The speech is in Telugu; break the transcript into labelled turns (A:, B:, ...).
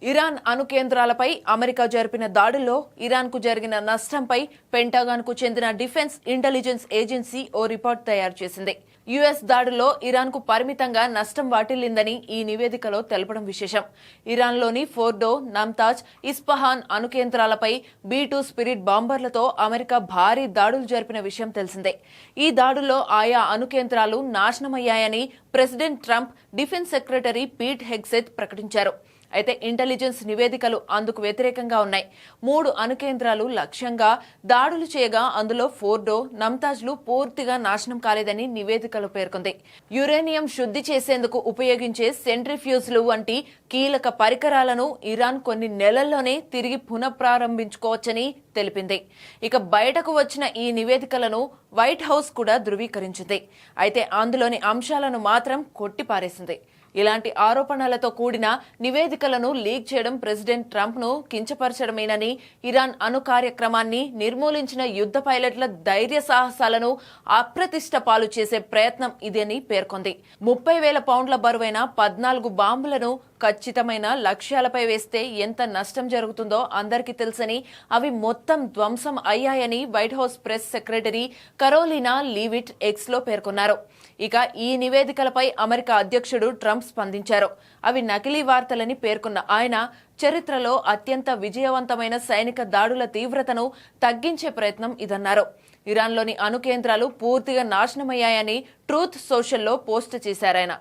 A: ఇరాన్ అణు కేంద్రాలపై అమెరికా జరిపిన దాడుల్లో ఇరాన్కు జరిగిన నష్టంపై పెంటగాన్కు చెందిన డిఫెన్స్ ఇంటెలిజెన్స్ ఏజెన్సీ ఓ రిపోర్ట్ తయారు చేసింది. యుఎస్ దాడుల్లో ఇరాన్కు పరిమితంగా నష్టం వాటిల్లిందని ఈ నివేదికలో తెలపడం విశేషం. ఇరాన్లోని ఫోర్డో, నమ్తాజ్, ఇస్ఫహాన్ అణు కేంద్రాలపై B-2 స్పిరిట్ బాంబర్లతో అమెరికా భారీ దాడులు జరిపిన విషయం తెలిసిందే. ఈ దాడుల్లో ఆయా అణు కేంద్రాలు నాశనమయ్యాయని president Trump, defence secretary Pete Hegseth ప్రకటించారు. అయితే ఇంటెలిజెన్స్ నివేదికలు అందుకు వ్యతిరేకంగా ఉన్నాయి. 3 అణు కేంద్రాలు లక్ష్యంగా దాడులు చేయగా అందులో ఫోర్డో, నమ్తాజ్లు పూర్తిగా నాశనం కాలేదని నివేదికలో పేర్కొంది. యురేనియం శుద్ధి చేసేందుకు ఉపయోగించే సెంట్రిఫ్యూజ్లు వంటి కీలక పరికరాలను ఇరాన్ కొన్ని నెలల్లోనే తిరిగి పునఃప్రారంభించుకోవచ్చని తెలిపింది. ఇక బయటకు వచ్చిన ఈ నివేదికలను వైట్ హౌస్ కూడా ధృవీకరించింది. అయితే అందులోని అంశాలను మాత్రం కొట్టిపారేసింది. ఇలాంటి ఆరోపణలతో కూడిన నివేదికలను లీక్ చేయడం ప్రెసిడెంట్ ట్రంప్ ను కించపరచడమేనని, ఇరాన్ అణు కార్యక్రమాన్ని నిర్మూలించిన యుద్ధ పైలట్ల ధైర్య సాహసాలను అప్రతిష్ట పాలు చేసే ప్రయత్నం ఇదని పేర్కొంది. 30,000 పౌండ్ల బరువైన 14 బాంబులను ఖచ్చితమైన లక్ష్యాలపై వేస్తే ఎంత నష్టం జరుగుతుందో అందరికీ తెలుసని, అవి మొత్తం ధ్వంసం అయ్యాయని white house press secretary Karoline Leavitt X లో పేర్కొన్నారు. ఇక ఈ నివేదికలపై అమెరికా అధ్యక్షుడు ట్రంప్ స్పందించారు. అవి నకిలీ వార్తలని పేర్కొన్న ఆయన, చరిత్రలో అత్యంత విజయవంతమైన సైనిక దాడుల తీవ్రతను తగ్గించే ప్రయత్నం ఇదన్నారు. ఇరాన్లోని అణు కేంద్రాలు పూర్తిగా నాశనమయ్యాయని ట్రూత్ సోషల్లో పోస్ట్ చేశారాయన.